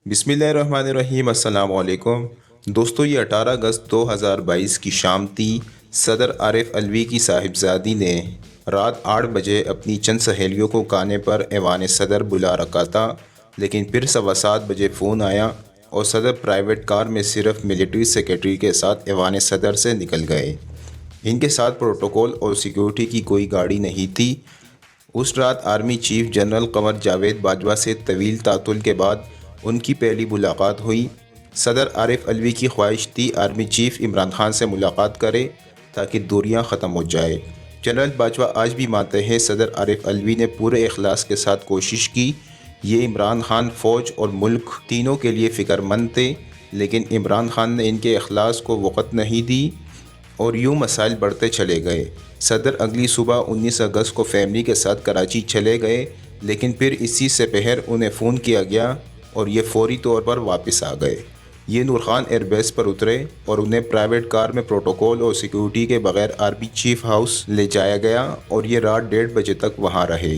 بسم اللہ الرحمن الرحیم۔ السلام علیکم دوستو، یہ 18 اگست 2022 کی شام تھی۔ صدر عارف علوی کی صاحبزادی نے رات 8 بجے اپنی چند سہیلیوں کو کھانے پر ایوان صدر بلا رکھا تھا، لیکن پھر 7:15 بجے فون آیا اور صدر پرائیویٹ کار میں صرف ملٹری سیکرٹری کے ساتھ ایوان صدر سے نکل گئے۔ ان کے ساتھ پروٹوکول اور سیکیورٹی کی کوئی گاڑی نہیں تھی۔ اس رات army chief general Qamar Javed Bajwa سے طویل تعطل کے بعد ان کی پہلی ملاقات ہوئی۔ صدر عارف علوی کی خواہش تھی آرمی چیف عمران خان سے ملاقات کرے تاکہ دوریاں ختم ہو جائے۔ جنرل باجوہ آج بھی مانتے ہیں صدر عارف علوی نے پورے اخلاص کے ساتھ کوشش کی۔ یہ عمران خان، فوج اور ملک تینوں کے لیے فکر مند تھے، لیکن عمران خان نے ان کے اخلاص کو وقت نہیں دی اور یوں مسائل بڑھتے چلے گئے۔ صدر اگلی صبح 19 اگست کو فیملی کے ساتھ کراچی چلے گئے، لیکن پھر اسی سے پہر انہیں فون کیا گیا اور یہ فوری طور پر واپس آ گئے۔ یہ نورخان ایئر بیس پر اترے اور انہیں پرائیویٹ کار میں پروٹوکول اور سیکیورٹی کے بغیر آرمی چیف ہاؤس لے جایا گیا اور یہ رات 1:30 بجے تک وہاں رہے۔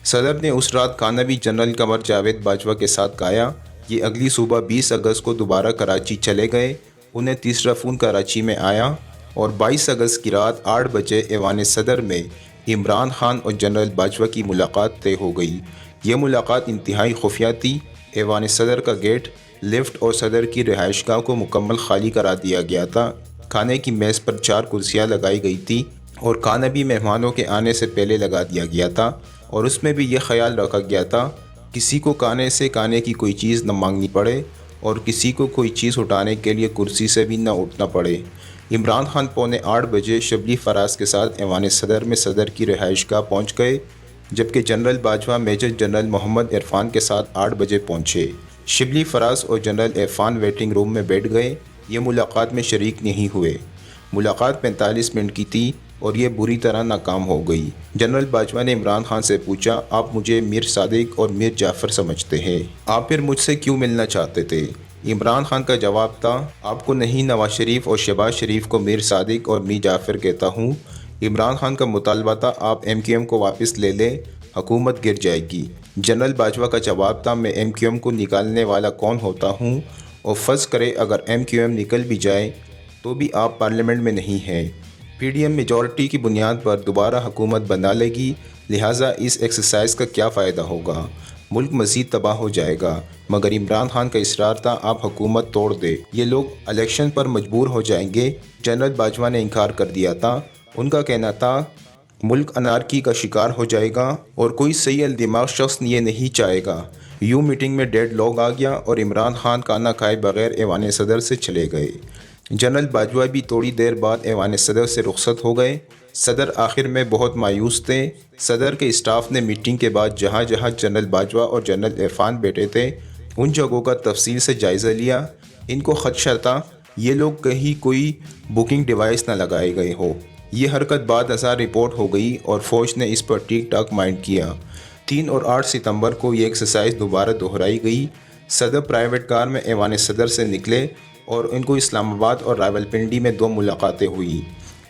صدر نے اس رات کھانا بھی جنرل قمر جاوید باجوہ کے ساتھ کھایا۔ یہ اگلی صبح 20 اگست کو دوبارہ کراچی چلے گئے۔ انہیں تیسرا فون کراچی میں آیا اور 22 اگست کی رات 8 بجے ایوان صدر میں عمران خان اور جنرل باجوہ کی ملاقات طے ہو گئی۔ یہ ملاقات انتہائی خفیہ تھی۔ ایوان صدر کا گیٹ، لفٹ اور صدر کی رہائش گاہ کو مکمل خالی کرا دیا گیا تھا۔ کھانے کی میز پر 4 کرسیاں لگائی گئی تھی اور کھانا بھی مہمانوں کے آنے سے پہلے لگا دیا گیا تھا، اور اس میں بھی یہ خیال رکھا گیا تھا کسی کو کھانے کی کوئی چیز نہ مانگنی پڑے اور کسی کو کوئی چیز اٹھانے کے لیے کرسی سے بھی نہ اٹھنا پڑے۔ عمران خان 7:45 بجے شبلی فراز کے ساتھ ایوان صدر میں صدر کی رہائش گاہ پہنچ گئے، جبکہ جنرل باجوہ میجر جنرل محمد عرفان کے ساتھ 8 بجے پہنچے۔ شبلی فراز اور جنرل عرفان ویٹنگ روم میں بیٹھ گئے۔ یہ ملاقات میں شریک نہیں ہوئے۔ ملاقات 45 منٹ کی تھی اور یہ بری طرح ناکام ہو گئی۔ جنرل باجوہ نے عمران خان سے پوچھا، آپ مجھے میر صادق اور میر جعفر سمجھتے ہیں، آپ پھر مجھ سے کیوں ملنا چاہتے تھے؟ عمران خان کا جواب تھا، آپ کو نہیں نواز شریف اور شہباز شریف کو میر صادق اور میر جعفر کہتا ہوں۔ عمران خان کا مطالبہ تھا، آپ MQM کو واپس لے لیں، حکومت گر جائے گی۔ جنرل باجوہ کا جواب تھا، میں MQM کو نکالنے والا کون ہوتا ہوں، اور فرض کرے اگر MQM نکل بھی جائے تو بھی آپ پارلیمنٹ میں نہیں ہیں۔ PDM میجورٹی کی بنیاد پر دوبارہ حکومت بنا لے گی، لہٰذا اس ایکسرسائز کا کیا فائدہ ہوگا؟ ملک مزید تباہ ہو جائے گا۔ مگر عمران خان کا اصرار تھا، آپ حکومت توڑ دے، یہ لوگ الیکشن پر مجبور ہو جائیں گے۔ جنرل باجوہ نے انکار کر دیا تھا۔ ان کا کہنا تھا، ملک انارکی کا شکار ہو جائے گا اور کوئی صحیح الدماغ شخص یہ نہیں چاہے گا۔ یوں میٹنگ میں ڈیڈ لاک آ گیا اور عمران خان کھانا کھائے بغیر ایوان صدر سے چلے گئے۔ جنرل باجوہ بھی تھوڑی دیر بعد ایوان صدر سے رخصت ہو گئے۔ صدر آخر میں بہت مایوس تھے۔ صدر کے اسٹاف نے میٹنگ کے بعد جہاں جہاں جنرل باجوہ اور جنرل عرفان بیٹھے تھے ان جگہوں کا تفصیل سے جائزہ لیا۔ ان کو خدشہ تھا یہ لوگ کہیں کوئی بکنگ ڈیوائس نہ لگائے گئے ہو۔ یہ حرکت بعد ازاں رپورٹ ہو گئی اور فوج نے اس پر ٹیک ٹاک مائنڈ کیا۔ 3 اور 8 ستمبر کو یہ ایکسرسائز دوبارہ دہرائی گئی۔ صدر پرائیویٹ کار میں ایوان صدر سے نکلے اور ان کو اسلام آباد اور راولپنڈی میں 2 ملاقاتیں ہوئیں،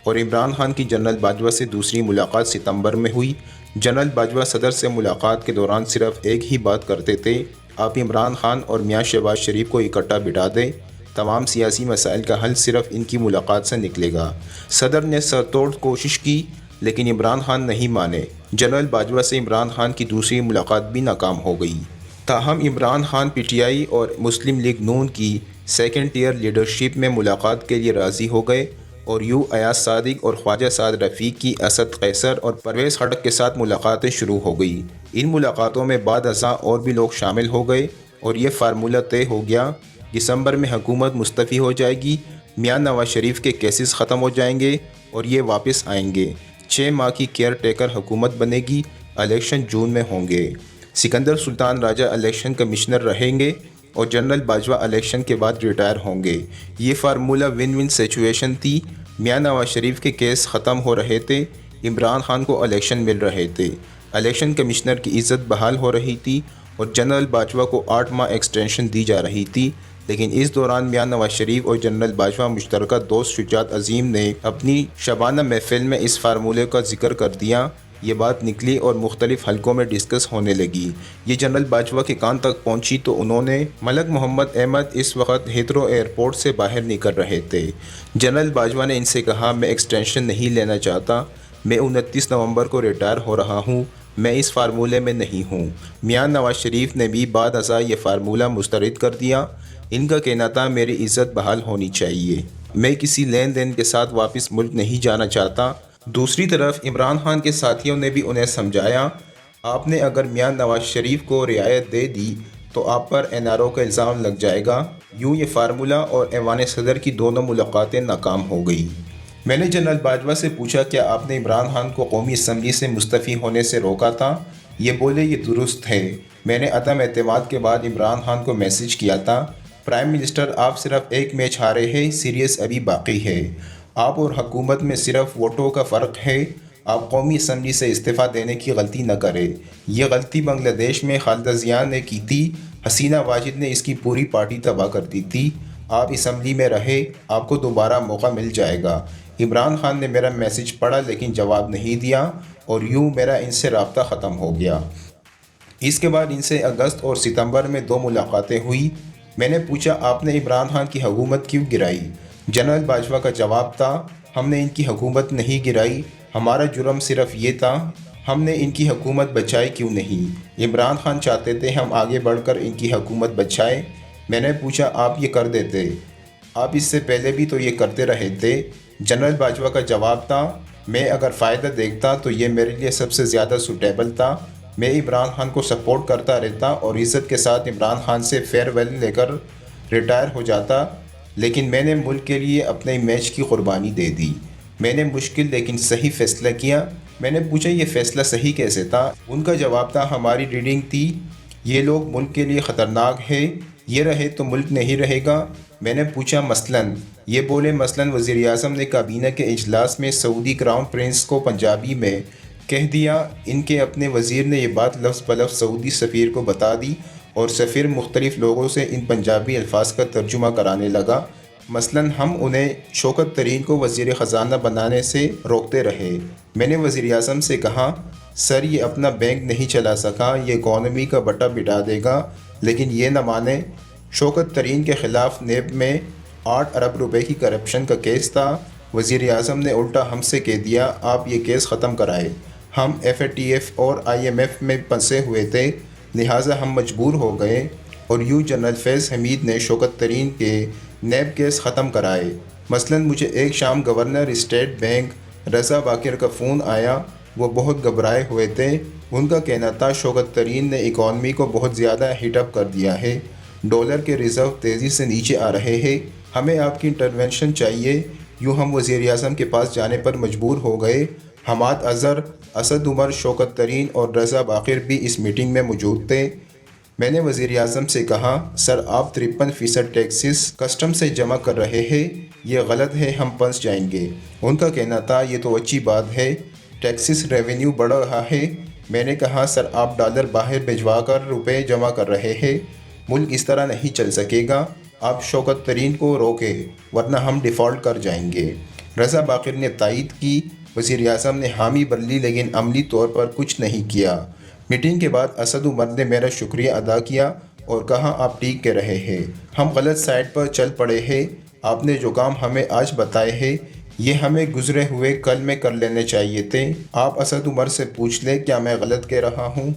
اور عمران خان کی جنرل باجوہ سے دوسری ملاقات ستمبر میں ہوئی۔ جنرل باجوہ صدر سے ملاقات کے دوران صرف ایک ہی بات کرتے تھے، آپ عمران خان اور میاں شہباز شریف کو اکٹھا بٹھا دیں، تمام سیاسی مسائل کا حل صرف ان کی ملاقات سے نکلے گا۔ صدر نے سر توڑ کوشش کی لیکن عمران خان نہیں مانے۔ جنرل باجوہ سے عمران خان کی دوسری ملاقات بھی ناکام ہو گئی۔ تاہم عمران خان PTI اور مسلم لیگ نون کی سیکنڈ ٹیئر لیڈرشپ میں ملاقات کے لیے راضی ہو گئے، اور یوں ایاز صادق اور خواجہ سعد رفیق کی اسد قیصر اور پرویز خٹک کے ساتھ ملاقاتیں شروع ہو گئی۔ ان ملاقاتوں میں بعد ازاں اور بھی لوگ شامل ہو گئے اور یہ فارمولہ طے ہو گیا، دسمبر میں حکومت مستعفی ہو جائے گی، میاں نواز شریف کے کیسز ختم ہو جائیں گے اور یہ واپس آئیں گے، 6 ماہ کی کیئر ٹیکر حکومت بنے گی، الیکشن جون میں ہوں گے، سکندر سلطان راجہ الیکشن کمشنر رہیں گے اور جنرل باجوہ الیکشن کے بعد ریٹائر ہوں گے۔ یہ فارمولہ ون ون سچویشن تھی۔ میاں نواز شریف کے کیس ختم ہو رہے تھے، عمران خان کو الیکشن مل رہے تھے، الیکشن کمشنر کی عزت بحال ہو رہی تھی اور جنرل باجوہ کو 8 ماہ ایکسٹینشن دی جا رہی تھی۔ لیکن اس دوران میاں نواز شریف اور جنرل باجوہ مشترکہ دوست شجاعت عظیم نے اپنی شبانہ محفل میں اس فارمولے کا ذکر کر دیا یہ بات نکلی اور مختلف حلقوں میں ڈسکس ہونے لگی۔ یہ جنرل باجوہ کے کان تک پہنچی تو انہوں نے ملک محمد احمد اس وقت ہیتھرو ایئرپورٹ سے باہر نکل رہے تھے۔ جنرل باجوہ نے ان سے کہا، میں ایکسٹینشن نہیں لینا چاہتا، میں 29 نومبر کو ریٹائر ہو رہا ہوں، میں اس فارمولے میں نہیں ہوں۔ میاں نواز شریف نے بھی بعد ازاں یہ فارمولہ مسترد کر دیا۔ ان کا کہنا تھا میری عزت بحال ہونی چاہیے، میں کسی لین دین کے ساتھ واپس ملک نہیں جانا چاہتا۔ دوسری طرف عمران خان کے ساتھیوں نے بھی انہیں سمجھایا، آپ نے اگر میاں نواز شریف کو رعایت دے دی تو آپ پر NRO کا الزام لگ جائے گا۔ یوں یہ فارمولہ اور ایوان صدر کی دونوں ملاقاتیں ناکام ہو گئی۔ میں نے جنرل باجوہ سے پوچھا، کیا آپ نے عمران خان کو قومی اسمبلی سے مستعفی ہونے سے روکا تھا؟ یہ بولے، یہ درست ہے، میں نے عدم اعتماد کے بعد عمران خان کو میسج کیا تھا، پرائم منسٹر آپ صرف ایک میچ ہارے ہیں، سیریز ابھی باقی ہے، آپ اور حکومت میں صرف ووٹوں کا فرق ہے، آپ قومی اسمبلی سے استعفیٰ دینے کی غلطی نہ کریں۔ یہ غلطی بنگلہ دیش میں خالدہ ضیاء نے کی تھی، حسینہ واجد نے اس کی پوری پارٹی تباہ کر دی تھی، آپ اسمبلی میں رہے، آپ کو دوبارہ موقع مل جائے گا۔ عمران خان نے میرا میسج پڑھا لیکن جواب نہیں دیا اور یوں میرا ان سے رابطہ ختم ہو گیا۔ اس کے بعد ان سے اگست اور ستمبر میں 2 ملاقاتیں ہوئی۔ میں نے پوچھا، آپ نے عمران خان کی حکومت کیوں گرائی؟ جنرل باجوہ کا جواب تھا، ہم نے ان کی حکومت نہیں گرائی، ہمارا جرم صرف یہ تھا، ہم نے ان کی حکومت بچائی کیوں نہیں؟ عمران خان چاہتے تھے ہم آگے بڑھ کر ان کی حکومت بچائیں۔ میں نے پوچھا، آپ یہ کر دیتے، آپ اس سے پہلے بھی تو یہ کرتے رہے تھے۔ جنرل باجوہ کا جواب تھا، میں اگر فائدہ دیکھتا تو یہ میرے لیے سب سے زیادہ سوٹیبل تھا، میں عمران خان کو سپورٹ کرتا رہتا اور عزت کے ساتھ عمران خان سے فیئر ویل لے کر ریٹائر ہو جاتا، لیکن میں نے ملک کے لیے اپنے امیج کی قربانی دے دی، میں نے مشکل لیکن صحیح فیصلہ کیا۔ میں نے پوچھا، یہ فیصلہ صحیح کیسے تھا؟ ان کا جواب تھا، ہماری ریڈنگ تھی، یہ لوگ ملک کے لیے خطرناک ہے، یہ رہے تو ملک نہیں رہے گا۔ میں نے پوچھا، مثلاً؟ یہ بولے، مثلاً وزیر اعظم نے کابینہ کے اجلاس میں سعودی کراؤن پرنس کو پنجابی میں کہہ دیا، ان کے اپنے وزیر نے یہ بات لفظ بلفظ سعودی سفیر کو بتا دی اور سفیر مختلف لوگوں سے ان پنجابی الفاظ کا ترجمہ کرانے لگا۔ مثلاً ہم انہیں شوکت طرین کو وزیر خزانہ بنانے سے روکتے رہے۔ میں نے وزیر اعظم سے کہا، سر یہ اپنا بینک نہیں چلا سکا، یہ اکانومی کا بٹا بٹھا دے گا، لیکن یہ نہ مانے۔ شوکت طرین کے خلاف نیب میں 8 ارب روپے کی کرپشن کا کیس تھا، وزیر اعظم نے الٹا ہم سے کہہ دیا، آپ یہ کیس ختم کرائے، ہم FATF اور IMF میں پھنسے ہوئے تھے، لہٰذا ہم مجبور ہو گئے، اور یوں جنرل فیض حمید نے شوکت طرین کے نیب کیس ختم کرائے۔ مثلاً مجھے ایک شام گورنر اسٹیٹ بینک رضا باقر کا فون آیا، وہ بہت گھبرائے ہوئے تھے، ان کا کہنا تھا شوکت طرین نے اکانومی کو بہت زیادہ ہیٹ اپ کر دیا ہے، ڈالر کے ریزرو تیزی سے نیچے آ رہے ہیں، ہمیں آپ کی انٹرونشن چاہیے۔ یوں ہم وزیر اعظم کے پاس جانے پر مجبور ہو گئے۔ حماد اظہر، اسد عمر، شوکت طرین اور رضا باقر بھی اس میٹنگ میں موجود تھے۔ میں نے وزیر اعظم سے کہا، سر آپ 53% ٹیکسز کسٹم سے جمع کر رہے ہیں، یہ غلط ہے، ہم پھنس جائیں گے۔ ان کا کہنا تھا، یہ تو اچھی بات ہے، ٹیکسز ریونیو بڑھ رہا ہے۔ میں نے کہا، سر آپ ڈالر باہر بھجوا کر روپے جمع کر رہے ہیں، ملک اس طرح نہیں چل سکے گا، آپ شوکت طرین کو روکیں ورنہ ہم ڈیفالٹ کر جائیں گے۔ رضا باقر نے تائید کی، وزیر اعظم نے حامی بن لی لیکن عملی طور پر کچھ نہیں کیا۔ میٹنگ کے بعد اسد عمر نے میرا شکریہ ادا کیا اور کہا، آپ ٹھیک کہہ رہے ہیں، ہم غلط سائٹ پر چل پڑے ہیں، آپ نے جو کام ہمیں آج بتائے ہیں یہ ہمیں گزرے ہوئے کل میں کر لینے چاہیے تھے۔ آپ اسد عمر سے پوچھ لیں کیا میں غلط کہہ رہا ہوں؟